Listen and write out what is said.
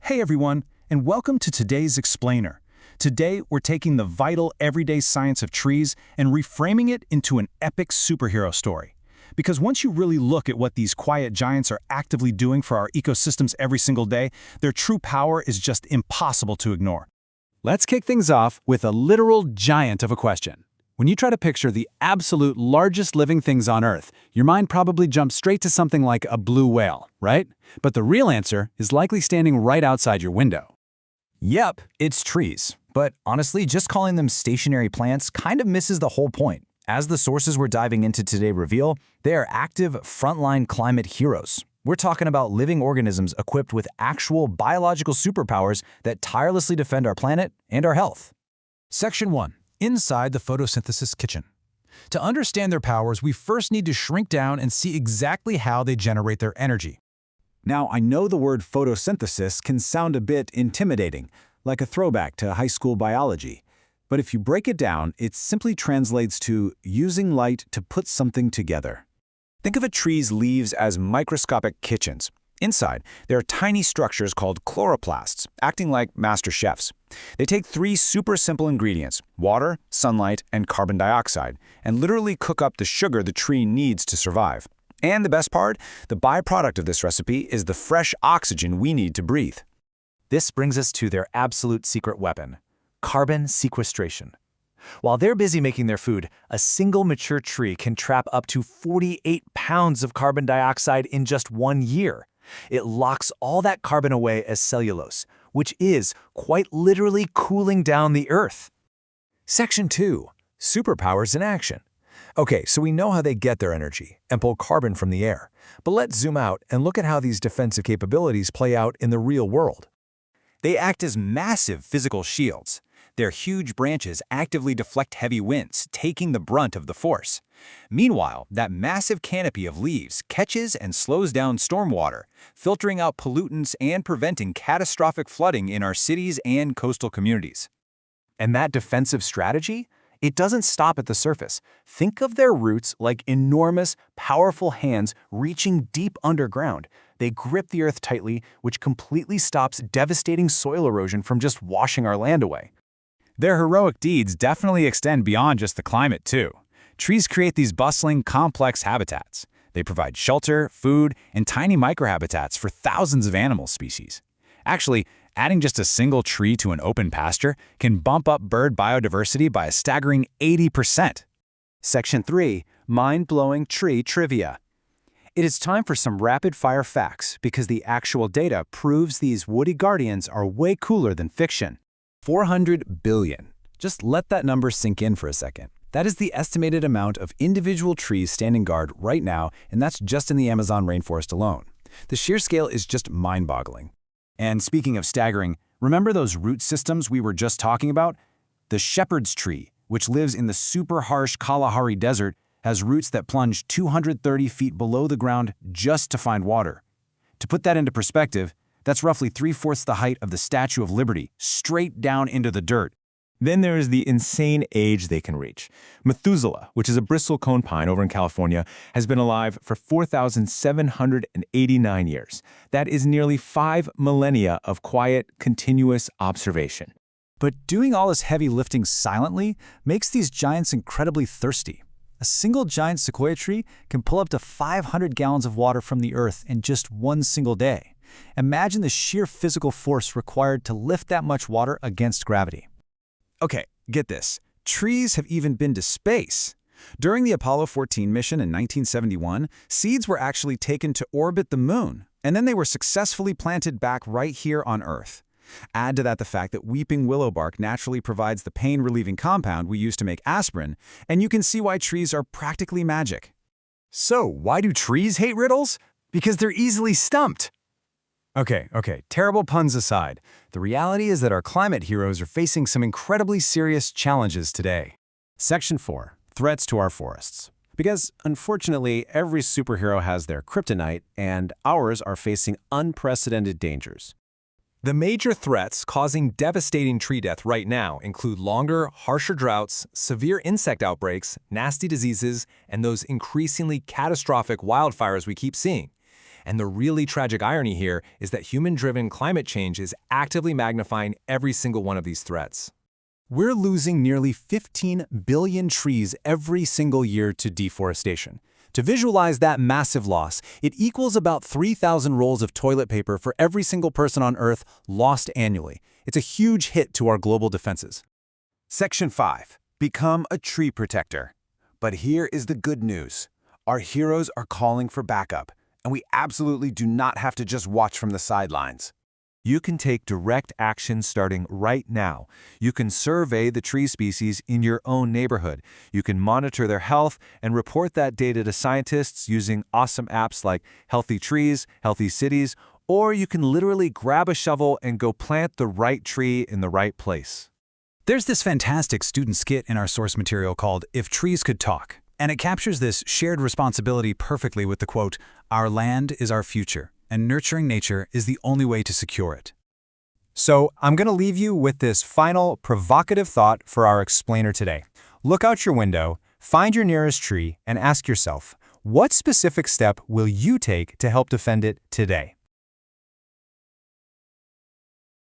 Hey everyone, and welcome to today's Explainer. Today, we're taking the vital everyday science of trees and reframing it into an epic superhero story. Because once you really look at what these quiet giants are actively doing for our ecosystems every single day, their true power is just impossible to ignore. Let's kick things off with a literal giant of a question. When you try to picture the absolute largest living things on Earth, your mind probably jumps straight to something like a blue whale, right? But the real answer is likely standing right outside your window. Yep, it's trees. But honestly, just calling them stationary plants kind of misses the whole point. As the sources we're diving into today reveal, they are active frontline climate heroes. We're talking about living organisms equipped with actual biological superpowers that tirelessly defend our planet and our health. Section 1. Inside the photosynthesis kitchen. To understand their powers, we first need to shrink down and see exactly how they generate their energy. Now, I know the word photosynthesis can sound a bit intimidating, like a throwback to high school biology. But if you break it down, it simply translates to using light to put something together. Think of a tree's leaves as microscopic kitchens. Inside, there are tiny structures called chloroplasts, acting like master chefs. They take three super simple ingredients, water, sunlight, and carbon dioxide, and literally cook up the sugar the tree needs to survive. And the best part, the byproduct of this recipe is the fresh oxygen we need to breathe. This brings us to their absolute secret weapon, carbon sequestration. While they're busy making their food, a single mature tree can trap up to 48 pounds of carbon dioxide in just 1 year. It locks all that carbon away as cellulose, which is quite literally cooling down the Earth. Section 2. Superpowers in action. Okay, so we know how they get their energy and pull carbon from the air. But let's zoom out and look at how these defensive capabilities play out in the real world. They act as massive physical shields. Their huge branches actively deflect heavy winds, taking the brunt of the force. Meanwhile, that massive canopy of leaves catches and slows down stormwater, filtering out pollutants and preventing catastrophic flooding in our cities and coastal communities. And that defensive strategy? It doesn't stop at the surface. Think of their roots like enormous, powerful hands reaching deep underground. They grip the earth tightly, which completely stops devastating soil erosion from just washing our land away. Their heroic deeds definitely extend beyond just the climate, too. Trees create these bustling, complex habitats. They provide shelter, food, and tiny microhabitats for thousands of animal species. Actually, adding just a single tree to an open pasture can bump up bird biodiversity by a staggering 80%. Section 3. Mind-blowing tree trivia. It is time for some rapid-fire facts because the actual data proves these woody guardians are way cooler than fiction. 400 billion. Just let that number sink in for a second. That is the estimated amount of individual trees standing guard right now, and that's just in the Amazon rainforest alone. The sheer scale is just mind-boggling. And speaking of staggering, remember those root systems we were just talking about? The shepherd's tree, which lives in the super harsh Kalahari Desert, has roots that plunge 230 feet below the ground just to find water. To put that into perspective, that's roughly 3/4 the height of the Statue of Liberty, straight down into the dirt. Then there is the insane age they can reach. Methuselah, which is a bristlecone pine over in California, has been alive for 4,789 years. That is nearly 5 millennia of quiet, continuous observation. But doing all this heavy lifting silently makes these giants incredibly thirsty. A single giant sequoia tree can pull up to 500 gallons of water from the earth in just one single day. Imagine the sheer physical force required to lift that much water against gravity. Okay, get this. Trees have even been to space. During the Apollo 14 mission in 1971, seeds were actually taken to orbit the moon, and then they were successfully planted back right here on Earth. Add to that the fact that weeping willow bark naturally provides the pain-relieving compound we use to make aspirin, and you can see why trees are practically magic. So, why do trees hate riddles? Because they're easily stumped. Okay, terrible puns aside, the reality is that our climate heroes are facing some incredibly serious challenges today. Section 4. Threats to our forests. Because, unfortunately, every superhero has their kryptonite, and ours are facing unprecedented dangers. The major threats causing devastating tree death right now include longer, harsher droughts, severe insect outbreaks, nasty diseases, and those increasingly catastrophic wildfires we keep seeing. And the really tragic irony here is that human-driven climate change is actively magnifying every single one of these threats. We're losing nearly 15 billion trees every single year to deforestation. To visualize that massive loss, it equals about 3,000 rolls of toilet paper for every single person on Earth lost annually. It's a huge hit to our global defenses. Section 5. Become a tree protector. But here is the good news. Our heroes are calling for backup, and we absolutely do not have to just watch from the sidelines. You can take direct action starting right now. You can survey the tree species in your own neighborhood. You can monitor their health and report that data to scientists using awesome apps like Healthy Trees, Healthy Cities, or you can literally grab a shovel and go plant the right tree in the right place. There's this fantastic student skit in our source material called If Trees Could Talk, and it captures this shared responsibility perfectly with the quote, "Our land is our future, and nurturing nature is the only way to secure it." So I'm going to leave you with this final provocative thought for our explainer today. Look out your window, find your nearest tree, and ask yourself, what specific step will you take to help defend it today?